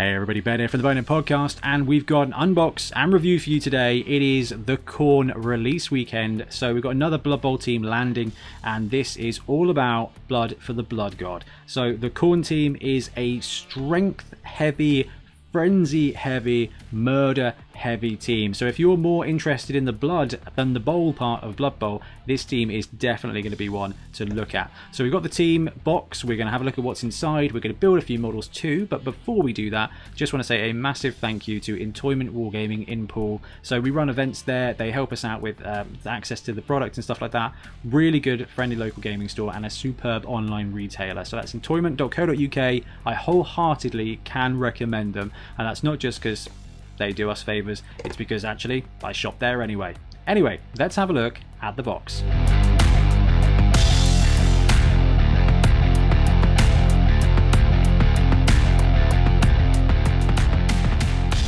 Hey everybody, Ben here from the Bonehead podcast, and we've got an unbox and review for you today. It is the Khorne release weekend, so we've got another Blood Bowl team landing, and this is all about blood for the Blood God. So the Khorne team is a strength heavy, frenzy heavy, murder heavy team. So if you're more interested in the blood than the bowl part of Blood Bowl, this team is definitely going to be one to look at. So we've got the team box, we're going to have a look at what's inside, we're going to build a few models too, but before we do that, just want to say a massive thank you to Entoyment Wargaming in Poole. So we run events there, they help us out with access to the product and stuff like that. Really good friendly local gaming store and a superb online retailer. So that's entoyment.co.uk. I wholeheartedly can recommend them, and that's not just because they do us favors, it's because actually I shop there anyway. Anyway, let's have a look at the box.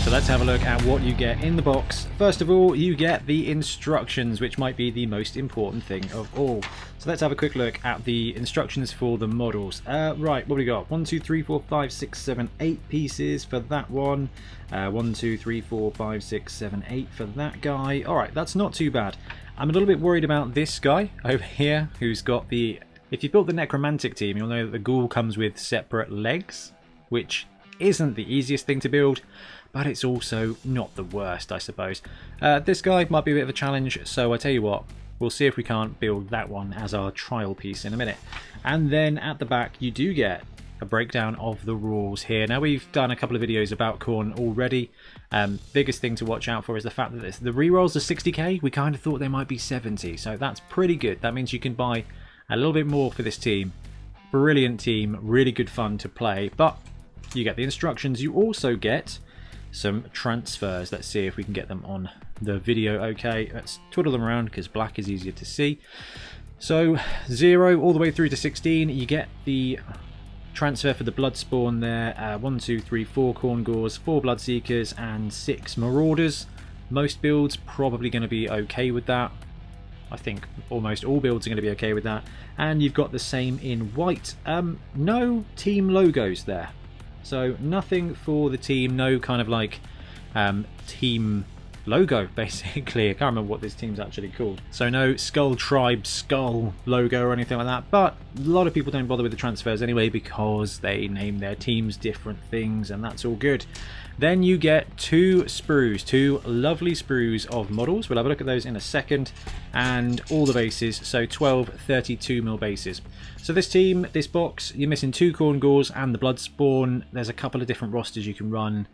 So let's have a look at what you get in the box. First of all, you get the instructions, which might be the most important thing of all. So let's have a quick look at the instructions for the models. Right, what do we got? 1, 2, 3, 4, 5, 6, 7, 8 pieces for that one. 1, 2, 3, 4, 5, 6, 7, 8 for that guy. Alright, that's not too bad. I'm a little bit worried about this guy over here, who's got the... If you built the Necromantic team, you'll know that the ghoul comes with separate legs, which isn't the easiest thing to build, but it's also not the worst, I suppose. This guy might be a bit of a challenge, so I tell you what, we'll see if we can't build that one as our trial piece in a minute. And then at the back, you do get a breakdown of the rules here. Now, we've done a couple of videos about Khorne already. Biggest thing to watch out for is the fact that the rerolls are 60k. We kind of thought they might be 70, so that's pretty good. That means you can buy a little bit more for this team. Brilliant team, really good fun to play, but you get the instructions. You also get some transfers. Let's see if we can get them on the video. Okay, let's twiddle them around because black is easier to see. So 0 all the way through to 16, you get the transfer for the Bloodspawn there. 1, 2, 3, 4 Khorne Gores, 4 Bloodseekers and 6 Marauders. Most builds probably going to be okay with that. I think almost all builds are going to be okay with that. And you've got the same in white. No team logos there. So nothing for the team, no kind of like team logo basically. I can't remember what this team's actually called. So no Skull Tribe Skull logo or anything like that, but a lot of people don't bother with the transfers anyway because they name their teams different things, and that's all good. Then you get 2 sprues, 2 lovely sprues of models. We'll have a look at those in a second, and all the bases, so 12 32mm bases. So this team, this box, you're missing 2 Khorne Gores and the Bloodspawn. There's a couple of different rosters you can run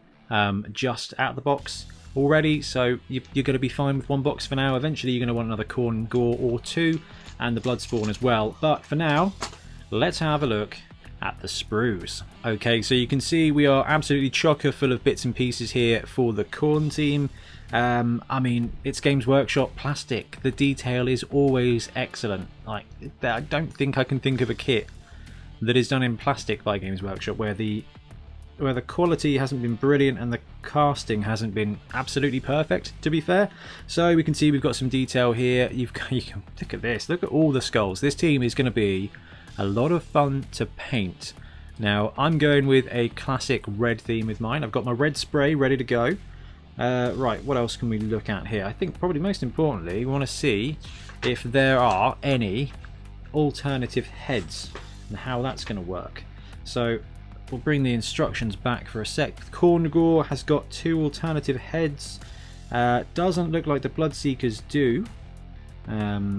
just out of the box already, so you're going to be fine with one box for now. Eventually you're going to want another Khorne Gore or 2 and the Bloodspawn as well, but for now let's have a look at the sprues. Okay, so you can see we are absolutely chocker full of bits and pieces here for the Khorne team. I mean, it's Games Workshop plastic. The detail is always excellent. Like, I don't think I can think of a kit that is done in plastic by Games Workshop where the quality hasn't been brilliant and the casting hasn't been absolutely perfect, to be fair. So we can see we've got some detail here. You can look at this. Look at all the skulls. This team is going to be a lot of fun to paint. Now, I'm going with a classic red theme with mine. I've got my red spray ready to go. Right, what else can we look at here? I think probably most importantly, we want to see if there are any alternative heads and how that's going to work. So we'll bring the instructions back for a sec. Khorne Gore has got 2 alternative heads. Doesn't look like the Bloodseekers do,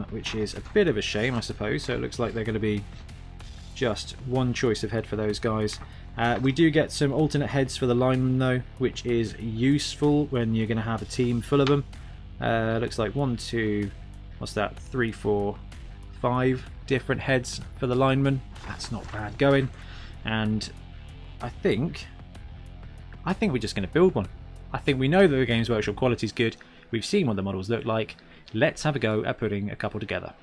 which is a bit of a shame, I suppose. So it looks like they're going to be just one choice of head for those guys. We do get some alternate heads for the linemen though, which is useful when you're going to have a team full of them. Looks like 1, 2, what's that, 3, 4, 5 different heads for the linemen. That's not bad going. And I think we're just going to build one. I think we know that the Games Workshop quality is good. We've seen what the models look like. Let's have a go at putting a couple together.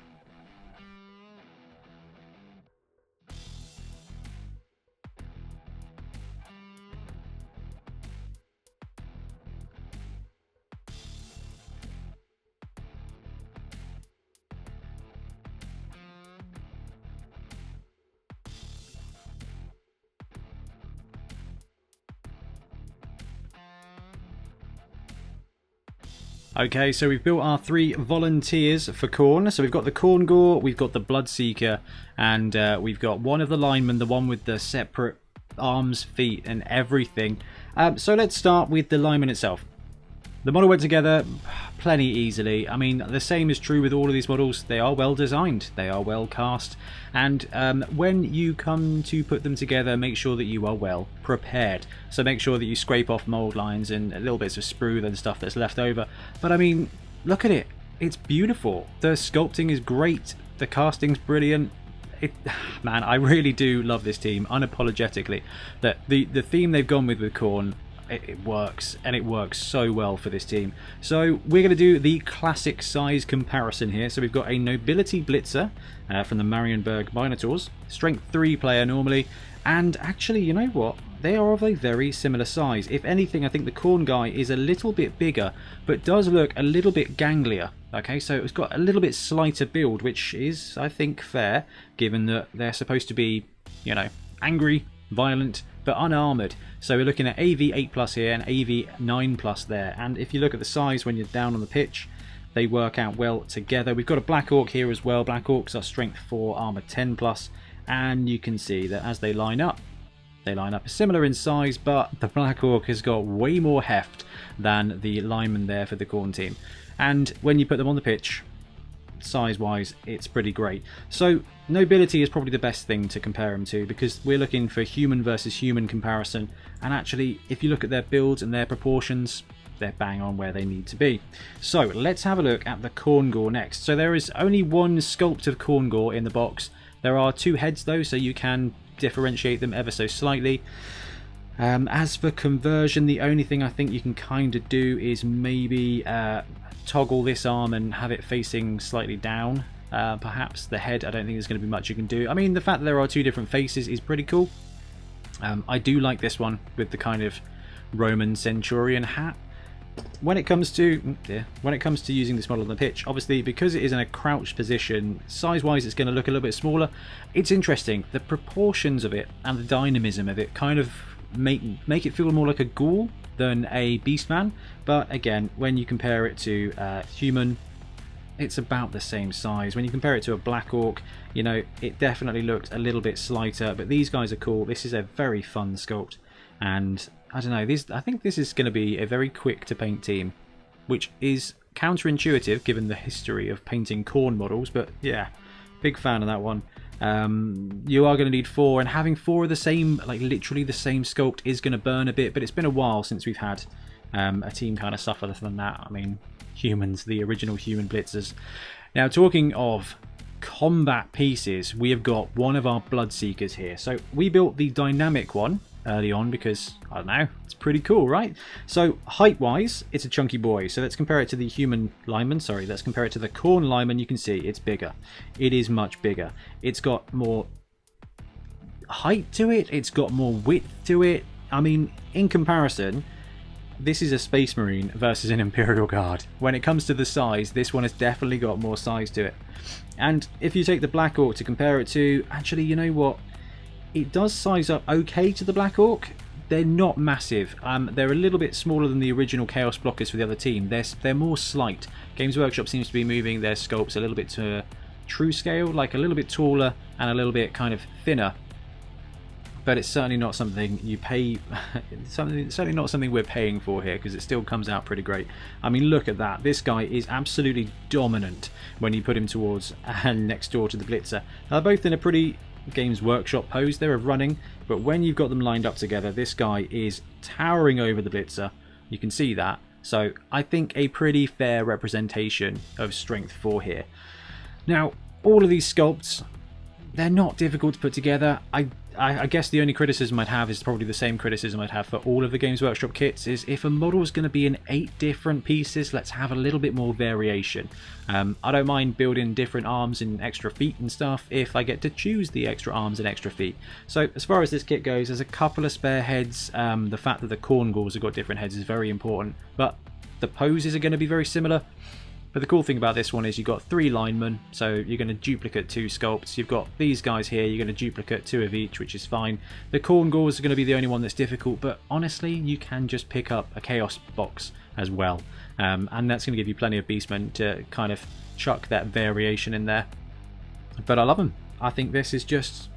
Okay, so we've built our 3 volunteers for Khorne. So we've got the Khorne Gore, we've got the Bloodseeker, and we've got one of the linemen, the one with the separate arms, feet, and everything. So let's start with the lineman itself. The model went together plenty easily. I mean, the same is true with all of these models. They are well designed, they are well cast, and when you come to put them together, make sure that you are well prepared. So make sure that you scrape off mold lines and little bits of sprue and stuff that's left over. But I mean, look at it. It's beautiful. The sculpting is great. The casting's brilliant. Man, I really do love this team unapologetically. That the theme they've gone with Khorne, it works, and it works so well for this team. So we're going to do the classic size comparison here. So we've got a Nobility Blitzer from the Marienburg Minotaurs, strength 3 player normally, and actually, you know what, they are of a very similar size. If anything, I think the Khorne guy is a little bit bigger, but does look a little bit ganglier. Okay, so it's got a little bit slighter build, which is, I think, fair, given that they're supposed to be, you know, angry, violent, but unarmoured. So we're looking at AV 8+ here and AV 9+ there. And if you look at the size when you're down on the pitch, they work out well together. We've got a Black Orc here as well. Black Orcs are strength 4, armour 10+. And you can see that as they line up similar in size, but the Black Orc has got way more heft than the lineman there for the Khorne team. And when you put them on the pitch, size-wise, it's pretty great. So Nobility is probably the best thing to compare them to, because we're looking for human versus human comparison, and actually, if you look at their builds and their proportions, they're bang on where they need to be. So let's have a look at the Khorne Gore next. So there is only one sculpt of Khorne Gore in the box. There are 2 heads though, so you can differentiate them ever so slightly. As for conversion, the only thing I think you can kind of do is maybe toggle this arm and have it facing slightly down. Perhaps the head, I don't think there's going to be much you can do. I mean, the fact that there are 2 different faces is pretty cool. I do like this one with the kind of Roman centurion hat. When it comes to using this model on the pitch, obviously because it is in a crouched position, size-wise it's going to look a little bit smaller. It's interesting, the proportions of it and the dynamism of it kind of make it feel more like a ghoul than a beastman. But again, when you compare it to human, it's about the same size. When you compare it to a Black Orc, you know, it definitely looks a little bit slighter, but these guys are cool. This is a very fun sculpt, and I don't know, I think this is going to be a very quick to paint team, which is counterintuitive given the history of painting Khorne models, but yeah, big fan of that one. You are going to need 4, and having 4 of the same, like literally the same sculpt, is going to burn a bit, but it's been a while since we've had a team kind of suffer than that. I mean, humans, the original human blitzers. Now, talking of combat pieces, we have got one of our Bloodseekers here. So we built the dynamic one early on because, I don't know, it's pretty cool, right? So height wise, it's a chunky boy. So let's compare it to the human lineman. Sorry, let's compare it to the Khorne lineman. You can see it's bigger. It is much bigger. It's got more height to it. It's got more width to it. I mean, in comparison, this is a Space Marine versus an Imperial Guard. When it comes to the size, this one has definitely got more size to it. And if you take the Black Orc to compare it to, actually, you know what? It does size up okay to the Black Orc. They're not massive. They're a little bit smaller than the original Chaos Blockers for the other team. They're more slight. Games Workshop seems to be moving their sculpts a little bit to true scale, like a little bit taller and a little bit kind of thinner. But it's certainly not something you pay. Certainly not something we're paying for here, because it still comes out pretty great. I mean, look at that. This guy is absolutely dominant when you put him towards and next door to the Blitzer. Now, they're both in a pretty Games Workshop pose. They're running, but when you've got them lined up together, this guy is towering over the Blitzer. You can see that. So I think a pretty fair representation of strength 4 here. Now, all of these sculpts, they're not difficult to put together. I guess the only criticism I'd have is probably the same criticism I'd have for all of the Games Workshop kits, is if a model is going to be in 8 different pieces, let's have a little bit more variation. I don't mind building different arms and extra feet and stuff if I get to choose the extra arms and extra feet. So as far as this kit goes, there's a couple of spare heads. The fact that the Khorne Gores have got different heads is very important, but the poses are going to be very similar. But the cool thing about this one is you've got 3 linemen, so you're going to duplicate 2 sculpts. You've got these guys here, you're going to duplicate 2 of each, which is fine. The Khorne Gores are going to be the only one that's difficult, but honestly, you can just pick up a Chaos box as well. And that's going to give you plenty of beastmen to kind of chuck that variation in there. But I love them. I think this is just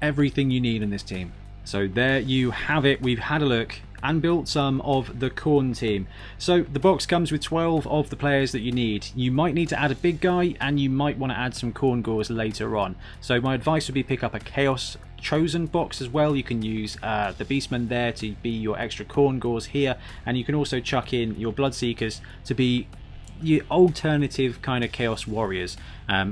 everything you need in this team. So there you have it. We've had a look and built some of the Khorne team. So the box comes with 12 of the players that you need. You might need to add a big guy, and you might want to add some Khorne Gores later on. So my advice would be pick up a Chaos Chosen box as well. You can use the Beastmen there to be your extra Khorne Gores here, and you can also chuck in your Bloodseekers to be your alternative kind of Chaos Warriors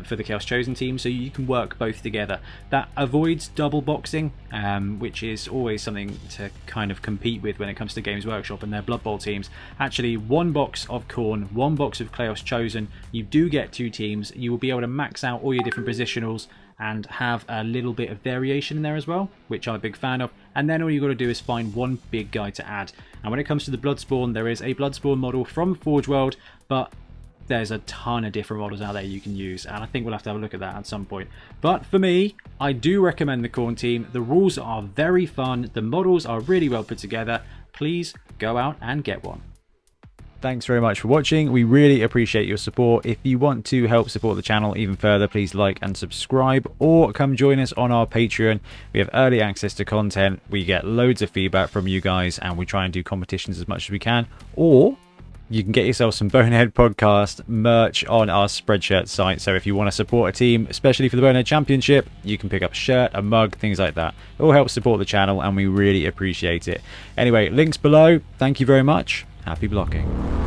for the Chaos Chosen team, so you can work both together. That avoids double boxing, which is always something to kind of compete with when it comes to Games Workshop and their Blood Bowl teams. Actually, one box of Khorne, one box of Chaos Chosen, you do get 2 teams. You will be able to max out all your different positionals and have a little bit of variation in there as well, which I'm a big fan of. And then all you got to do is find one big guy to add. And when it comes to the Bloodspawn, there is a Bloodspawn model from Forge World, but there's a ton of different models out there you can use, and I think we'll have to have a look at that at some point. But for me, I do recommend the Khorne team. The rules are very fun, the models are really well put together. Please go out and get one. Thanks very much for watching. We really appreciate your support. If you want to help support the channel even further, please like and subscribe, or come join us on our Patreon. We have early access to content, we get loads of feedback from you guys, and we try and do competitions as much as we can. Or you can get yourself some Bonehead podcast merch on our Spreadshirt site. So if you want to support a team, especially for the Bonehead Championship, you can pick up a shirt, a mug, things like that. It all helps support the channel, and we really appreciate it. Anyway, links below. Thank you very much. Happy blocking.